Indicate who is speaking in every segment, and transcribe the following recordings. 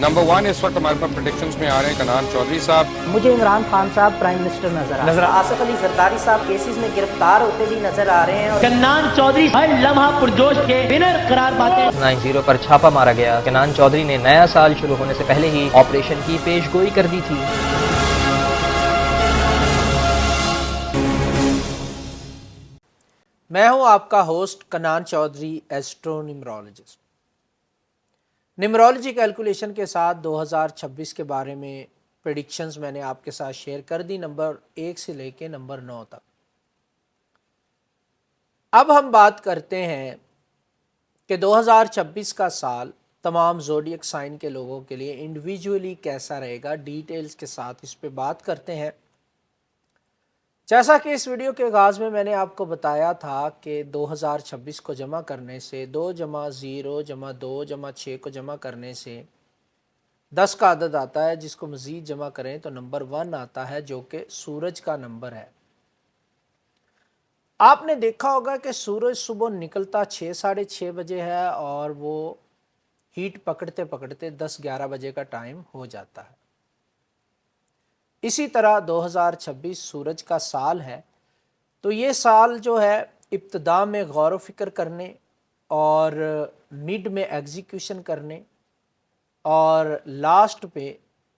Speaker 1: Number 1 इस वक्त हमारे पास प्रेडिक्शंस में आ रहे हैं कनान चौधरी साहब।
Speaker 2: मुझे इमरान खान साहब प्राइम मिनिस्टर नजर आसिफ अली जरदारी साहब केसेस में गिरफ्तार होते भी नजर आ रहे हैं और
Speaker 3: कन्नान चौधरी हर लम्हा पुरजोश के विनर करार पाते हैं।
Speaker 4: 9-0 पर छापा मारा गया। कन्नान चौधरी ने नया साल शुरू होने से पहले ही ऑपरेशन की पेशगोई कर दी थी।
Speaker 5: मैं हूं आपका host Kannan Chaudhary astro numerologist. Numerology calculation के साथ 2026 के बारे में प्रेडिक्शंस मैंने आपके साथ शेयर कर दी, नंबर 1 से लेके नंबर 9 तक। अब हम बात करते हैं कि 2026 का साल तमाम ज़ोडिएक साइन के लोगों के लिए इंडिविजुअली कैसा रहेगा। डिटेल्स के साथ इस पे बात करते हैं। जैसा कि इस वीडियो के आगाज़ में मैंने आपको बताया था कि 2026 को जमा करने से 2 जमा 0 जमा 2 जमा 6 को जमा करने से 10 का अदद आता है, जिसको मज़ीद जमा करें तो नंबर 1 आता है, जो कि सूरज का नंबर है। आपने देखा होगा कि सूरज सुबह निकलता 6 साढ़े 6 बजे है और वो हीट पकड़ते पकड़ते 10-11 बजे का टाइम हो जाता है। इसी तरह 2026 सूरज का साल है, तो ये साल जो है इब्तिदा में गौर व फिक्र करने और मिड में एग्जीक्यूशन करने और लास्ट पे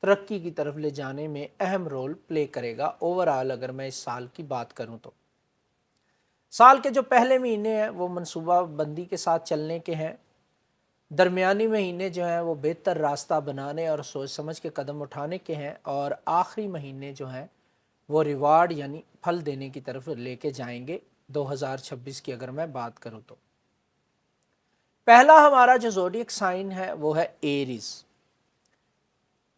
Speaker 5: तरक्की की तरफ ले जाने में अहम रोल प्ले करेगा। ओवरऑल अगर मैं इस साल की बात करूं तो साल के जो पहले महीने हैं वो मनसूबा बंदी के साथ चलने के हैं। दरमियानी महीने जो हैं वो बेहतर रास्ता बनाने और सोच समझ के कदम उठाने के हैं, और आखिरी महीने जो हैं वो रिवार्ड यानी फल देने की तरफ लेके जाएंगे। 2026 की अगर मैं बात करूं तो पहला हमारा जो ज़ोडिएक साइन है वो है एरीज़।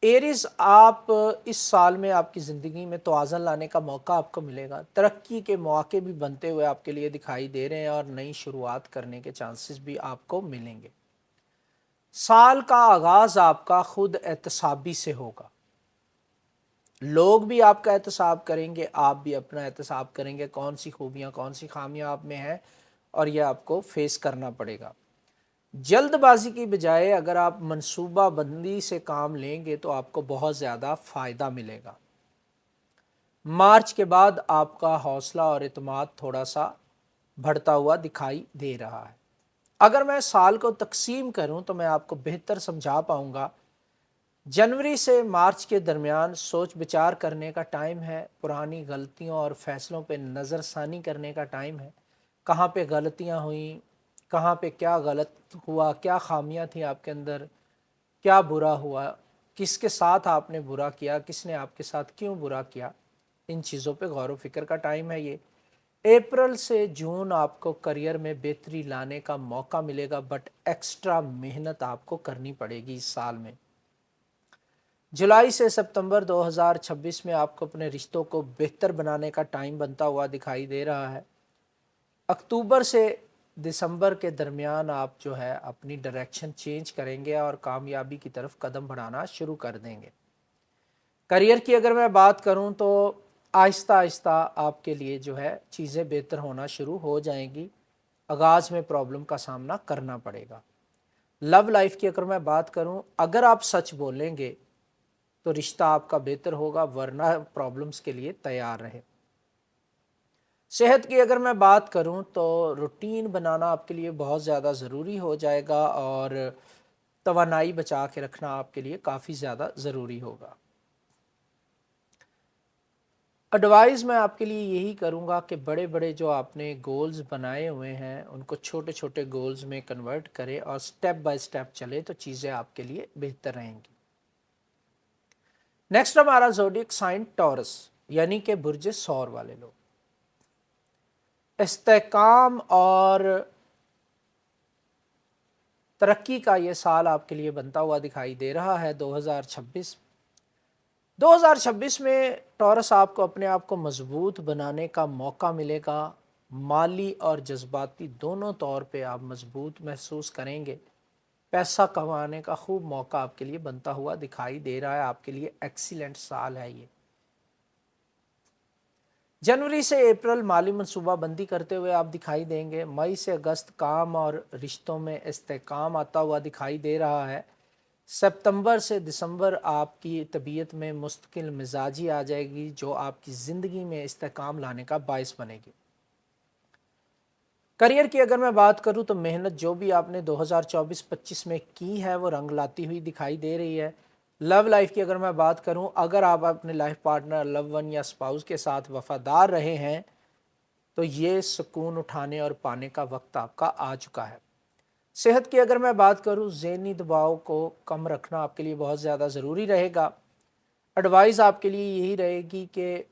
Speaker 5: एरीज़, आप इस साल में आपकी ज़िंदगी में तवाज़ुन लाने का मौका आपको मिलेगा। तरक्की के मौके भी बनते हुए आपके लिए दिखाई दे रहे हैं और नई शुरुआत करने के चांसेस भी आपको मिलेंगे। साल का आगाज़ आपका खुद एहतसाबी से होगा। लोग भी आपका एहतसाब करेंगे, आप भी अपना एहतसाब करेंगे, कौन सी खूबियाँ कौन सी खामियाँ आप में हैं, और यह आपको फेस करना पड़ेगा। जल्दबाजी की बजाय अगर आप मनसूबा बंदी से काम लेंगे तो आपको बहुत ज़्यादा फ़ायदा मिलेगा। मार्च के बाद आपका हौसला और इत्मीनान थोड़ा सा बढ़ता हुआ दिखाई दे रहा है। अगर मैं साल को तकसीम करूं तो मैं आपको बेहतर समझा पाऊंगा। जनवरी से मार्च के दरमियान सोच विचार करने का टाइम है, पुरानी गलतियों और फैसलों पे नज़रसानी करने का टाइम है। कहाँ पे गलतियां हुई, कहाँ पे क्या गलत हुआ, क्या खामियां थी आपके अंदर, क्या बुरा हुआ, किसके साथ आपने बुरा किया, किसने आपके साथ क्यों बुरा किया, इन चीज़ों पे गौर व फिक्र का टाइम है ये। अप्रैल से जून आपको करियर में बेहतरी लाने का मौका मिलेगा, बट एक्स्ट्रा मेहनत आपको करनी पड़ेगी इस साल में। जुलाई से सितंबर 2026 में आपको अपने रिश्तों को बेहतर बनाने का टाइम बनता हुआ दिखाई दे रहा है। अक्टूबर से दिसंबर के दरमियान आप जो है अपनी डायरेक्शन चेंज करेंगे और कामयाबी की तरफ कदम बढ़ाना शुरू कर देंगे। करियर की अगर मैं बात करूं तो आहिस्ता आहिस्ता आपके लिए जो है चीज़ें बेहतर होना शुरू हो जाएंगी। आगाज़ में प्रॉब्लम का सामना करना पड़ेगा। लव लाइफ की अगर मैं बात करूं, अगर आप सच बोलेंगे तो रिश्ता आपका बेहतर होगा, वरना प्रॉब्लम्स के लिए तैयार रहे। सेहत की अगर मैं बात करूं तो रूटीन बनाना आपके लिए बहुत ज़्यादा ज़रूरी हो जाएगा और तवानाई बचा के रखना आपके लिए काफ़ी ज़्यादा ज़रूरी होगा। एडवाइस मैं आपके लिए यही करूंगा कि बड़े बड़े जो आपने गोल्स बनाए हुए हैं उनको छोटे छोटे गोल्स में कन्वर्ट करें और स्टेप बाय स्टेप चले तो चीज़ें आपके लिए बेहतर रहेंगी। नेक्स्ट हमारा ज़ोडिएक साइन टॉरस यानी कि बुर्ज सौर वाले लोग। इस्तेकाम और तरक्की का ये साल आपके लिए बनता हुआ दिखाई दे रहा है। 2026 में टॉरस आपको अपने आप को मजबूत बनाने का मौका मिलेगा। माली और जज्बाती दोनों तौर पे आप मजबूत महसूस करेंगे। पैसा कमाने का खूब मौका आपके लिए बनता हुआ दिखाई दे रहा है। आपके लिए एक्सीलेंट साल है ये। जनवरी से अप्रैल माली मनसूबा बंदी करते हुए आप दिखाई देंगे। मई से अगस्त काम और रिश्तों में इस्तेकाम आता हुआ दिखाई दे रहा है। सितंबर से दिसंबर आपकी तबीयत में मुस्तकिल मिजाजी आ जाएगी, जो आपकी ज़िंदगी में इस्तेकाम लाने का बायस बनेगी। करियर की अगर मैं बात करूं तो मेहनत जो भी आपने 2024-25 में की है वो रंग लाती हुई दिखाई दे रही है। लव लाइफ की अगर मैं बात करूं, अगर आप अपने लाइफ पार्टनर, लव वन या स्पाउस के साथ वफादार रहे हैं तो ये सुकून उठाने और पाने का वक्त आपका आ चुका है। सेहत की अगर मैं बात करूं, ज़हनी दबाव को कम रखना आपके लिए बहुत ज़्यादा ज़रूरी रहेगा। एडवाइस आपके लिए यही रहेगी कि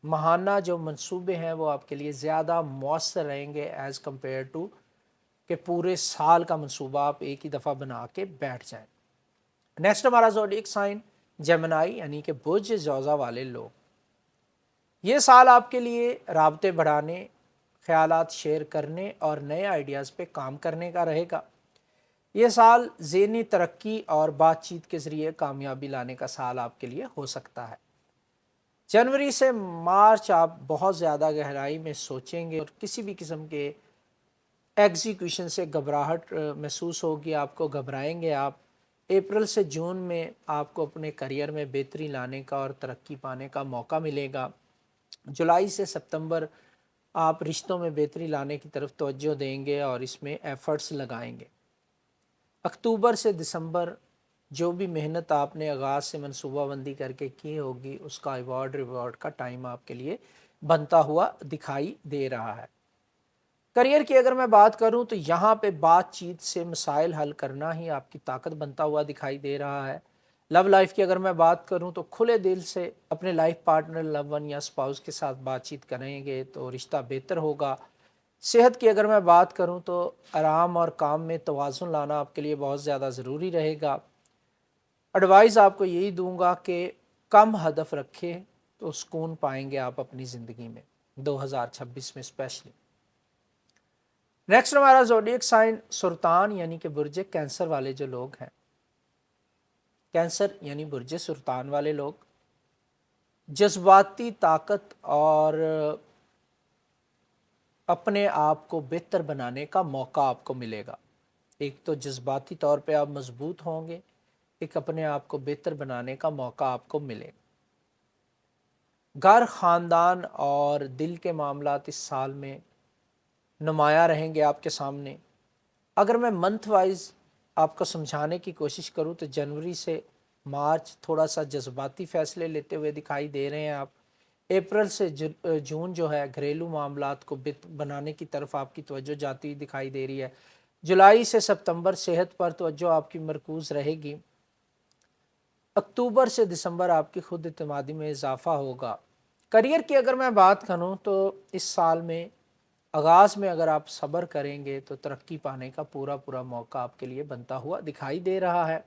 Speaker 5: माहाना जो मंसूबे हैं वो आपके लिए ज़्यादा मौसर रहेंगे एज़ कम्पेयर टू कि पूरे साल का मंसूबा आप एक ही दफ़ा बना के बैठ जाएं। नेक्स्ट हमारा ज़ोडिएक साइन जेमिनी यानी कि बुर्ज जौज़ा वाले लोग, ये साल आपके लिए राबते बढ़ाने, ख्यालात शेयर करने और नए आइडियाज़ पे काम करने का रहेगा। ये साल ज़हनी तरक्की और बातचीत के ज़रिए कामयाबी लाने का साल आपके लिए हो सकता है। जनवरी से मार्च आप बहुत ज़्यादा गहराई में सोचेंगे और किसी भी किस्म के एग्जीक्यूशन से घबराहट महसूस होगी, आपको घबराएंगे आप। अप्रैल से जून में आपको अपने करियर में बेहतरी लाने का और तरक्की पाने का मौका मिलेगा। जुलाई से सितंबर आप रिश्तों में बेहतरी लाने की तरफ तवज्जो देंगे और इसमें एफ़र्ट्स लगाएंगे। अक्टूबर से दिसंबर जो भी मेहनत आपने आगाज़ से मनसूबाबंदी करके की होगी, उसका अवार्ड रिवॉर्ड का टाइम आपके लिए बनता हुआ दिखाई दे रहा है। करियर की अगर मैं बात करूं तो यहाँ पे बातचीत से मसाइल हल करना ही आपकी ताकत बनता हुआ दिखाई दे रहा है। लव लाइफ की अगर मैं बात करूं तो खुले दिल से अपने लाइफ पार्टनर, लव वन या स्पाउस के साथ बातचीत करेंगे तो रिश्ता बेहतर होगा। सेहत की अगर मैं बात करूं तो आराम और काम में तवाज़ुन लाना आपके लिए बहुत ज़्यादा ज़रूरी रहेगा। एडवाइस आपको यही दूंगा कि कम हदफ रखें तो सुकून पाएंगे आप अपनी ज़िंदगी में 2026 में स्पेशली। नेक्स्ट हमारा ज़ोडिएक साइन सुरतान यानी कि बुर्ज कैंसर वाले जो लोग हैं, कैंसर यानी बुर्ज सुरतान वाले लोग, जज्बाती ताकत और अपने आप को बेहतर बनाने का मौका आपको मिलेगा। एक तो जज्बाती तौर पे आप मजबूत होंगे, एक अपने आप को बेहतर बनाने का मौका आपको मिलेगा। घर, ख़ानदान और दिल के मामलात इस साल में नुमाया रहेंगे आपके सामने। अगर मैं मंथ वाइज आपको समझाने की कोशिश करूं तो जनवरी से मार्च थोड़ा सा जज्बाती फ़ैसले लेते हुए दिखाई दे रहे हैं आप। अप्रैल से जून जो है घरेलू मामलात को बेहतर बनाने की तरफ आपकी तवज्जो जाती हुई दिखाई दे रही है। जुलाई से सितंबर सेहत पर तवज्जो आपकी मरकूज़ रहेगी। अक्टूबर से दिसंबर आपकी खुद एतमादी में इजाफा होगा। करियर की अगर मैं बात करूं तो इस साल में आगाज़ में अगर आप सब्र करेंगे तो तरक्की पाने का पूरा पूरा मौका आपके लिए बनता हुआ दिखाई दे रहा है।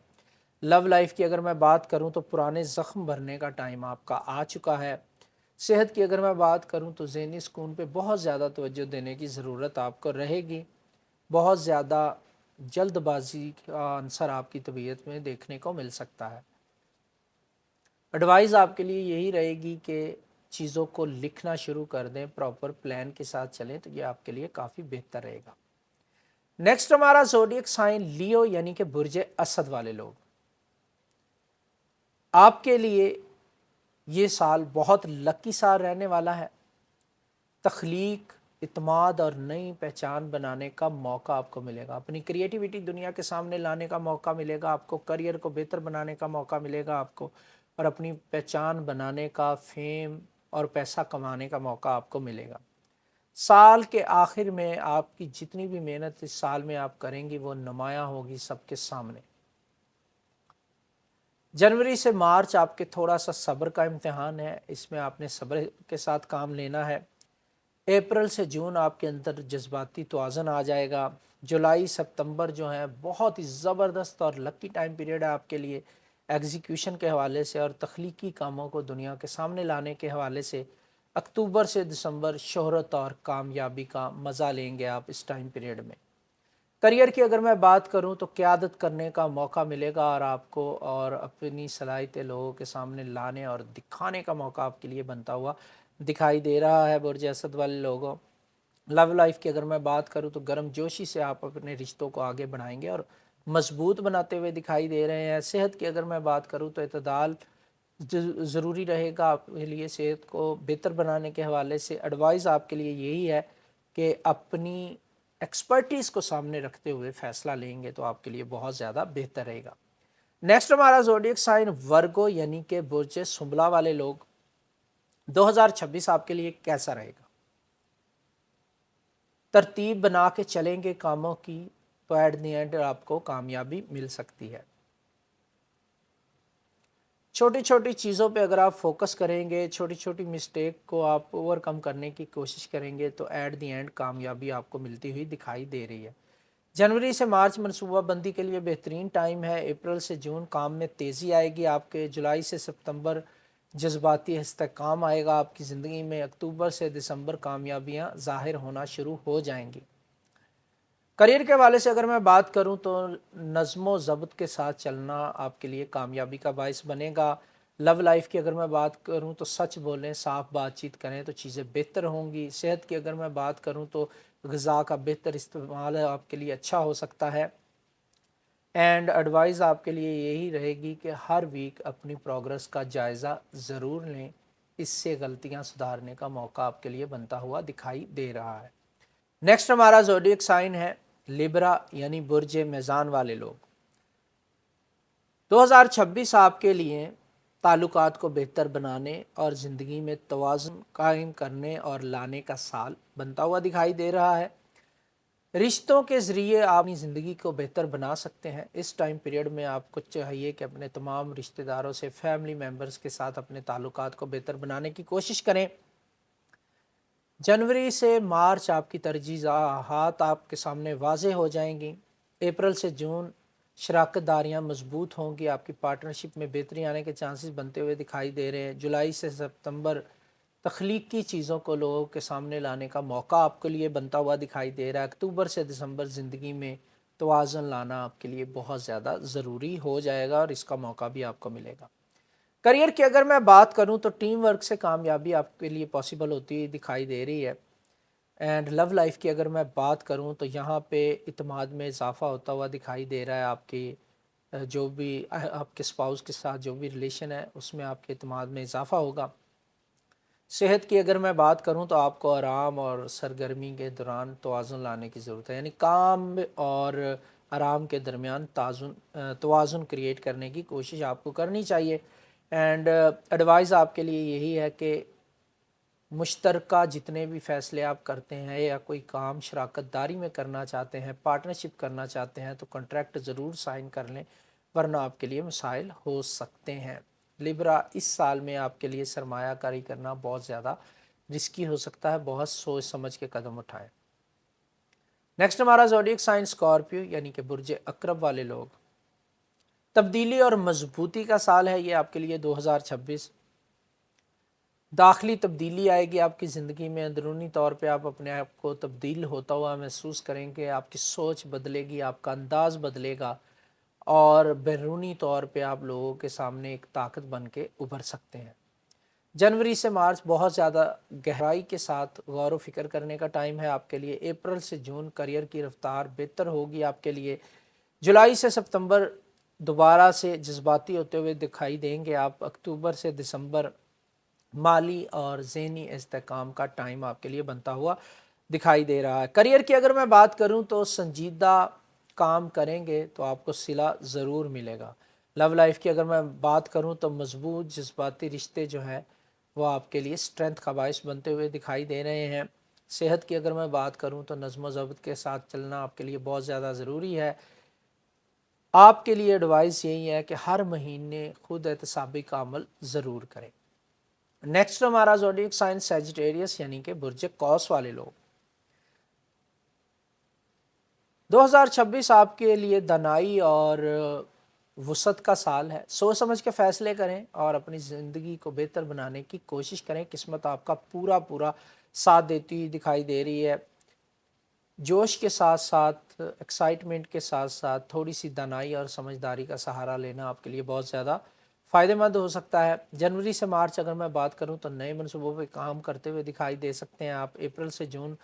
Speaker 5: लव लाइफ की अगर मैं बात करूं तो पुराने ज़ख्म भरने का टाइम आपका आ चुका है। सेहत की अगर मैं बात करूं तो ज़हनी सुकून पे बहुत ज़्यादा तवज्जो देने की ज़रूरत आपको रहेगी। बहुत ज़्यादा जल्दबाजी का अंसर आपकी तबीयत में देखने को मिल सकता है। एडवाइस आपके लिए यही रहेगी कि चीज़ों को लिखना शुरू कर दें, प्रॉपर प्लान के साथ चलें तो ये आपके लिए काफ़ी बेहतर रहेगा। नेक्स्ट हमारा ज़ोडिएक साइन लियो यानी कि बुर्ज असद वाले लोग, आपके लिए ये साल बहुत लकी साल रहने वाला है। तख्लीक, इत्माद और नई पहचान बनाने का मौका आपको मिलेगा। अपनी क्रिएटिविटी दुनिया के सामने लाने का मौका मिलेगा आपको। करियर को बेहतर बनाने का मौका मिलेगा आपको और अपनी पहचान बनाने का, फेम और पैसा कमाने का मौका आपको मिलेगा। साल के आखिर में आपकी जितनी भी मेहनत इस साल में आप करेंगी वो नुमाया होगी सबके सामने। जनवरी से मार्च आपके थोड़ा सा सब्र का इम्तिहान है, इसमें आपने सब्र के साथ काम लेना है। अप्रैल से जून आपके अंदर जज्बाती तवाज़ुन आ जाएगा। जुलाई सितंबर जो है बहुत ही ज़बरदस्त और लकी टाइम पीरियड है आपके लिए, एग्जीक्यूशन के हवाले से और तख्लीकी कामों को दुनिया के सामने लाने के हवाले से। अक्टूबर से दिसंबर शोहरत और कामयाबी का मज़ा लेंगे आप इस टाइम पीरियड में। करियर की अगर मैं बात करूं तो क़यादत करने का मौका मिलेगा और आपको और अपनी सलाहियतें लोगों के सामने लाने और दिखाने का मौका आपके लिए बनता हुआ दिखाई दे रहा है बुर्ज असद वाले लोगों। लव लाइफ की अगर मैं बात करूं तो गर्म जोशी से आप अपने रिश्तों को आगे बढ़ाएंगे और मजबूत बनाते हुए दिखाई दे रहे हैं। सेहत की अगर मैं बात करूं तो इतदाल ज़रूरी रहेगा आपके लिए। सेहत को बेहतर बनाने के हवाले से एडवाइस आपके लिए यही है कि अपनी एक्सपर्टीज़ को सामने रखते हुए फ़ैसला लेंगे तो आपके लिए बहुत ज़्यादा बेहतर रहेगा। नेक्स्ट हमारा ज़ोडिएक साइन वर्गो यानी कि बुर्ज सुंबला वाले लोग, 2026 आपके लिए कैसा रहेगा? तरतीब बना के चलेंगे कामों की तो एट द एंड आपको कामयाबी मिल सकती है। छोटी छोटी चीज़ों पे अगर आप फोकस करेंगे, छोटी छोटी मिस्टेक को आप ओवरकम करने की कोशिश करेंगे तो एट द एंड कामयाबी आपको मिलती हुई दिखाई दे रही है। जनवरी से मार्च मनसूबाबंदी के लिए बेहतरीन टाइम है। अप्रैल से जून काम में तेज़ी आएगी आपके। जुलाई से सितंबर जज्बाती इस्तेहकाम आएगा आपकी ज़िंदगी में। अक्टूबर से दिसंबर कामयाबियाँ ज़ाहिर होना शुरू हो जाएंगी। करियर के हवाले से अगर मैं बात करूं तो नज़्म ज़ब्त के साथ चलना आपके लिए कामयाबी का बायस बनेगा। लव लाइफ की अगर मैं बात करूं तो सच बोलें, साफ बातचीत करें तो चीज़ें बेहतर होंगी। सेहत की अगर मैं बात करूं तो ग़िज़ा का बेहतर इस्तेमाल आपके लिए अच्छा हो सकता है। एंड एडवाइस आपके लिए यही रहेगी कि हर वीक अपनी प्रोग्रेस का जायज़ा ज़रूर लें, इससे गलतियां सुधारने का मौका आपके लिए बनता हुआ दिखाई दे रहा है। नेक्स्ट हमारा ज़ोडिएक साइन है लिब्रा यानी बुर्ज मेज़ान वाले लोग, 2026 आपके लिए ताल्लुकात को बेहतर बनाने और ज़िंदगी में तवाज़ुन कायम करने और लाने का साल बनता हुआ दिखाई दे रहा है। रिश्तों के ज़रिए आप अपनी ज़िंदगी को बेहतर बना सकते हैं। इस टाइम पीरियड में आपको चाहिए कि अपने तमाम रिश्तेदारों से, फैमिली मेम्बर्स के साथ अपने ताल्लुकात को बेहतर बनाने की कोशिश करें। जनवरी से मार्च आपकी तरजीहात आपके सामने वाज़े हो जाएंगी। अप्रैल से जून शराकतदारियाँ मजबूत होंगी, आपकी पार्टनरशिप में बेहतरी आने के चांसेस बनते हुए दिखाई दे रहे हैं। जुलाई से सितंबर तख्लीकी चीज़ों को लोगों के सामने लाने का मौका आपके लिए बनता हुआ दिखाई दे रहा है। अक्टूबर से दिसंबर ज़िंदगी में तवाज़ुन लाना आपके लिए बहुत ज़्यादा ज़रूरी हो जाएगा और इसका मौका भी आपको मिलेगा। करियर की अगर मैं बात करूं तो टीम वर्क से कामयाबी आपके लिए पॉसिबल होती हुई दिखाई दे रही है। एंड लव लाइफ की अगर मैं बात करूं तो यहाँ पे इत्मीनान में इजाफा होता हुआ दिखाई दे रहा है। आपकी जो भी आपके स्पाउस के साथ जो भी रिलेशन है उसमें आपके इत्मीनान में इजाफा होगा। सेहत की अगर मैं बात करूं तो आपको आराम और सरगर्मी के दौरान तवाज़ुन लाने की ज़रूरत है, यानी काम और आराम के दरमियान तवाज़ुन क्रिएट करने की कोशिश आपको करनी चाहिए। एंड एडवाइस आपके लिए यही है कि मुश्तरका जितने भी फ़ैसले आप करते हैं या कोई काम शराकतदारी में करना चाहते हैं, पार्टनरशिप करना चाहते हैं तो कॉन्ट्रैक्ट ज़रूर साइन कर लें, वरना आपके लिए मसाइल हो सकते हैं। लिब्रा, इस साल में आपके लिए सरमायाकारी करना बहुत ज़्यादा रिस्की हो सकता है, बहुत सोच समझ के कदम उठाएं। नेक्स्ट हमारा ज़ोडिएक साइन स्कॉर्पियो यानी कि बुर्ज अकरब वाले लोग, तब्दीली और मजबूती का साल है ये आपके लिए 2026। दाखिली तब्दीली आएगी आपकी ज़िंदगी में, अंदरूनी तौर पे आप अपने आप को तब्दील होता हुआ महसूस करेंगे, आपकी सोच बदलेगी, आपका अंदाज़ बदलेगा और बैरूनी तौर पे आप लोगों के सामने एक ताकत बन के उभर सकते हैं। जनवरी से मार्च बहुत ज़्यादा गहराई के साथ गौर व फिक्र करने का टाइम है आपके लिए। अप्रैल से जून करियर की रफ्तार बेहतर होगी आपके लिए। जुलाई से सितंबर दोबारा से जज्बाती होते हुए दिखाई देंगे आप। अक्टूबर से दिसंबर माली और ज़हनी इस्तेहकाम का टाइम आपके लिए बनता हुआ दिखाई दे रहा है। करियर की अगर मैं बात करूं तो संजीदा काम करेंगे तो आपको सिला ज़रूर मिलेगा। लव लाइफ की अगर मैं बात करूं तो मजबूत जज्बाती रिश्ते जो हैं वो आपके लिए स्ट्रेंथ का बायस बनते हुए दिखाई दे रहे हैं। सेहत की अगर मैं बात करूं तो नज़्म ज़ब्त के साथ चलना आपके लिए बहुत ज़्यादा ज़रूरी है। आपके लिए एडवाइस यही है कि हर महीने खुद एहतसाबी का अमल ज़रूर करें। नेक्स्ट हमारा ज़ोडिएक साइन सैजिटेरियस यानी कि बुर्ज कौस वाले लोग, 2026 आपके लिए दानाई और वसत का साल है। सोच समझ के फ़ैसले करें और अपनी ज़िंदगी को बेहतर बनाने की कोशिश करें। किस्मत आपका पूरा साथ देती हुई दिखाई दे रही है। जोश के साथ साथ, एक्साइटमेंट के साथ साथ थोड़ी सी दानाई और समझदारी का सहारा लेना आपके लिए बहुत ज़्यादा फ़ायदेमंद हो सकता है। जनवरी से मार्च अगर मैं बात करूं तो नए मनसूबों पे काम करते हुए दिखाई दे सकते हैं आप। अप्रैल से जून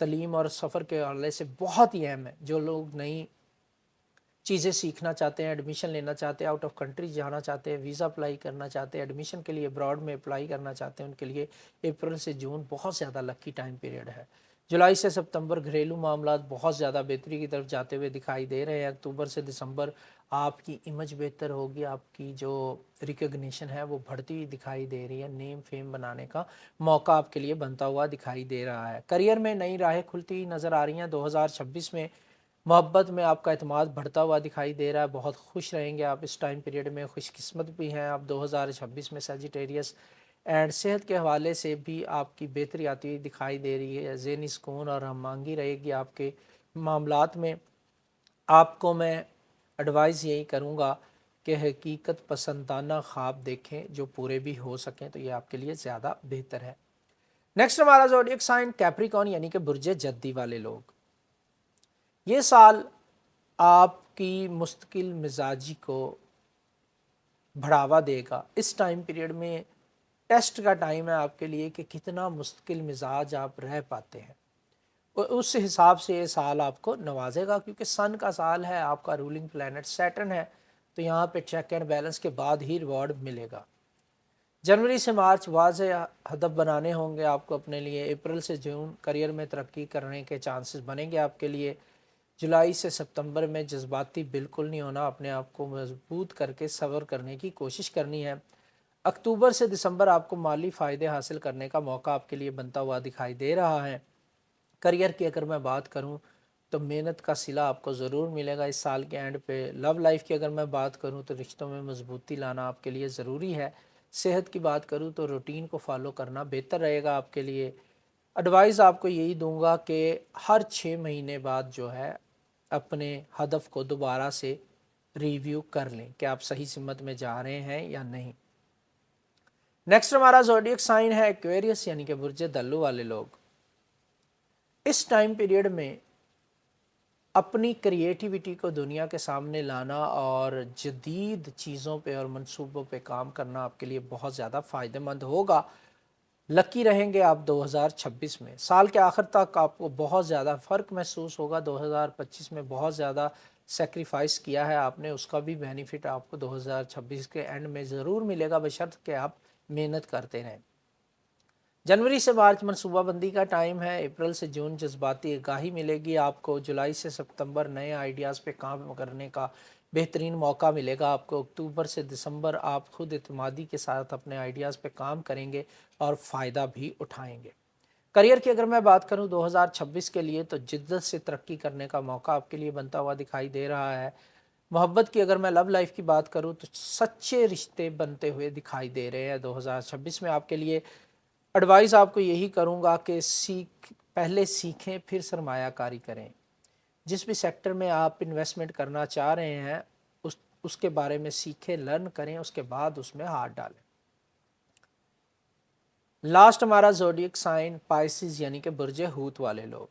Speaker 5: तलीम और सफ़र के हवाले से बहुत ही अहम है। जो लोग नई चीज़ें सीखना चाहते हैं, एडमिशन लेना चाहते हैं, आउट ऑफ कंट्री जाना चाहते हैं, वीज़ा अप्लाई करना चाहते हैं, एडमिशन के लिए अब्रॉड में अप्लाई करना चाहते हैं, उनके लिए अप्रैल से जून बहुत ज़्यादा लकी टाइम पीरियड है। जुलाई से सितंबर घरेलू मामला बहुत ज़्यादा बेहतरी की तरफ जाते हुए दिखाई दे रहे हैं। अक्टूबर से दिसंबर आपकी इमेज बेहतर होगी, आपकी जो रिकग्निशन है वो बढ़ती हुई दिखाई दे रही है, नेम फेम बनाने का मौका आपके लिए बनता हुआ दिखाई दे रहा है। करियर में नई राहें खुलती हुई नज़र आ रही हैं। 2026 में मोहब्बत में आपका एतमाद बढ़ता हुआ दिखाई दे रहा है, बहुत खुश रहेंगे आप इस टाइम पीरियड में, खुशकिस्मत भी हैं आप 2026 में सजिटेरियस। एंड सेहत के हवाले से भी आपकी बेहतरी आती हुई दिखाई दे रही है, ज़हनी सुकून और हमआंगी रहेगी आपके मामलात में। आपको मैं एडवाइस यही करूँगा कि हकीकत पसंदाना ख्वाब देखें जो पूरे भी हो सकें, तो ये आपके लिए ज़्यादा बेहतर है। नेक्स्ट हमारा ज़ोडिएक साइन कैप्रिकॉर्न यानी कि बुर्जे जद्दी वाले लोग। ये साल आपकी मुस्तकिल मिजाजी को बढ़ावा देगा। इस टाइम पीरियड में टेस्ट का टाइम है आपके लिए कि कितना मुस्तकिल मिजाज आप रह पाते हैं, और उस हिसाब से ये साल आपको नवाजेगा, क्योंकि सन का साल है, आपका रूलिंग प्लैनेट सैटर्न है, तो यहाँ पे चेक एंड बैलेंस के बाद ही रिवॉर्ड मिलेगा। जनवरी से मार्च वाज़ेह हदफ बनाने होंगे आपको अपने लिए। अप्रैल से जून करियर में तरक्की करने के चांसेस बनेंगे आपके लिए। जुलाई से सितंबर में जज्बाती बिल्कुल नहीं होना, अपने आप को मजबूत करके सब्र करने की कोशिश करनी है। अक्टूबर से दिसंबर आपको माली फ़ायदे हासिल करने का मौका आपके लिए बनता हुआ दिखाई दे रहा है। करियर की अगर मैं बात करूं तो मेहनत का सिला आपको ज़रूर मिलेगा इस साल के एंड पे। लव लाइफ की अगर मैं बात करूं तो रिश्तों में मजबूती लाना आपके लिए ज़रूरी है। सेहत की बात करूं तो रूटीन को फॉलो करना बेहतर रहेगा आपके लिए। एडवाइस आपको यही दूंगा कि हर 6 महीने बाद जो है अपने हदफ को दोबारा से रिव्यू कर लें कि आप सही सिमत में जा रहे हैं या नहीं। नेक्स्ट हमारा ज़ोडिएक साइन है एक्वेरियस यानी कि बुर्जे दल्लू वाले लोग। इस टाइम पीरियड में अपनी क्रिएटिविटी को दुनिया के सामने लाना और जदीद चीज़ों पे और मंसूबों पे काम करना आपके लिए बहुत ज़्यादा फ़ायदेमंद होगा। लकी रहेंगे आप 2026 में। साल के आखिर तक आपको बहुत ज़्यादा फ़र्क महसूस होगा। 2025 में बहुत ज़्यादा सेक्रीफाइस किया है आपने, उसका भी बेनिफिट आपको 2026 के एंड में ज़रूर मिलेगा, बशर्त कि आप मेहनत करते रहें। जनवरी से मार्च मनसूबाबंदी का टाइम है। अप्रैल से जून जज्बाती आगाही मिलेगी आपको। जुलाई से सितंबर नए आइडियाज़ पे काम करने का बेहतरीन मौका मिलेगा आपको। अक्टूबर से दिसंबर आप खुद एतमादी के साथ अपने आइडियाज़ पे काम करेंगे और फ़ायदा भी उठाएंगे। करियर की अगर मैं बात करूं 2026 के लिए तो जिद्दत से तरक्की करने का मौका आपके लिए बनता हुआ दिखाई दे रहा है। मोहब्बत की अगर मैं लव लाइफ की बात करूं तो सच्चे रिश्ते बनते हुए दिखाई दे रहे हैं 2026 में आपके लिए। एडवाइस आपको यही करूंगा कि पहले सीखें फिर सरमायाकारी करें। जिस भी सेक्टर में आप इन्वेस्टमेंट करना चाह रहे हैं उसके बारे में सीखें, लर्न करें, उसके बाद उसमें हाथ डालें। लास्ट हमारा ज़ोडिएक साइन पाइसिस यानी कि बुर्जे हूत वाले लोग।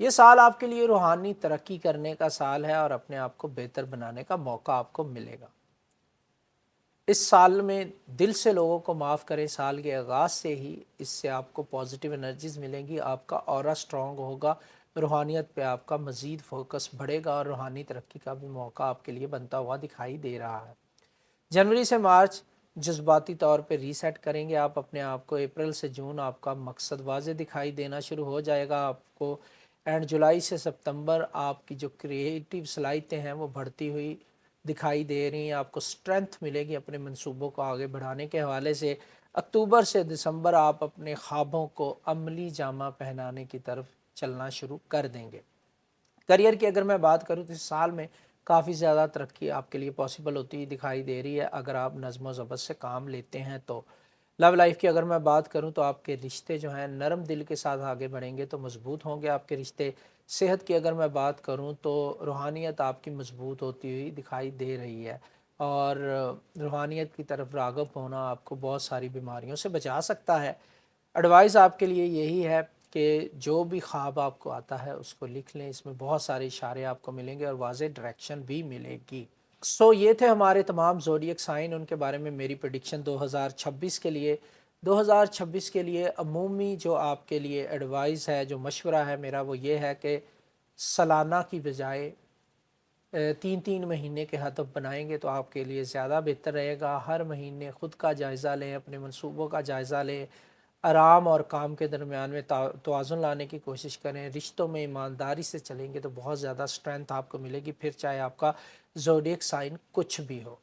Speaker 5: ये साल आपके लिए रूहानी तरक्की करने का साल है और अपने आप को बेहतर बनाने का मौका आपको मिलेगा। इस साल में दिल से लोगों को माफ़ करें। साल के आगाज़ से ही इससे आपको पॉजिटिव एनर्जीज़ मिलेंगी, आपका ऑरा स्ट्रॉन्ग होगा, रूहानियत पे आपका मज़ीद फोकस बढ़ेगा और रूहानी तरक्की का भी मौका आपके लिए बनता हुआ दिखाई दे रहा है। जनवरी से मार्च जज्बाती तौर पे रीसेट करेंगे आप अपने आप को। अप्रैल से जून आपका मकसद वाज़े दिखाई देना शुरू हो जाएगा आपको। एंड जुलाई से सितंबर आपकी जो क्रिएटिव सलाहियतें हैं वो बढ़ती हुई दिखाई दे रही हैं। आपको स्ट्रेंथ मिलेगी अपने मंसूबों को आगे बढ़ाने के हवाले से। अक्टूबर से दिसंबर आप अपने ख्वाबों को अमली जामा पहनाने की तरफ चलना शुरू कर देंगे। करियर की अगर मैं बात करूँ तो इस साल में काफ़ी ज़्यादा तरक्की आपके लिए पॉसिबल होती हुई दिखाई दे रही है अगर आप नज़्म व ज़ब्त से काम लेते हैं तो। लव लाइफ की अगर मैं बात करूं तो आपके रिश्ते जो हैं नरम दिल के साथ आगे बढ़ेंगे तो मज़बूत होंगे आपके रिश्ते। सेहत की अगर मैं बात करूं तो रूहानियत आपकी मज़बूत होती हुई दिखाई दे रही है और रूहानियत की तरफ राग़ब होना आपको बहुत सारी बीमारियों से बचा सकता है। एडवाइस आपके लिए यही है कि जो भी ख्वाब आपको आता है उसको लिख लें, इसमें बहुत सारे इशारे आपको मिलेंगे और वाज़ेह डायरेक्शन भी मिलेगी। सो ये थे हमारे तमाम ज़ोडिएक साइन, उनके बारे में मेरी प्रेडिक्शन 2026 के लिए। 2026 के लिए अमूमी जो आपके लिए एडवाइस है, जो मशवरा है मेरा, वो ये है कि सालाना की बजाय تین مہینے کے ہدف بنائیں گے تو آپ کے لیے زیادہ بہتر رہے گا. ہر مہینے خود کا جائزہ لیں, اپنے منصوبوں کا جائزہ لیں, آرام اور کام کے درمیان میں توازن لانے کی کوشش کریں. رشتوں میں ایمانداری سے چلیں گے تو بہت زیادہ اسٹرینتھ آپ کو ملے گی, پھر چاہے آپ کا زوڈیک سائن کچھ بھی ہو.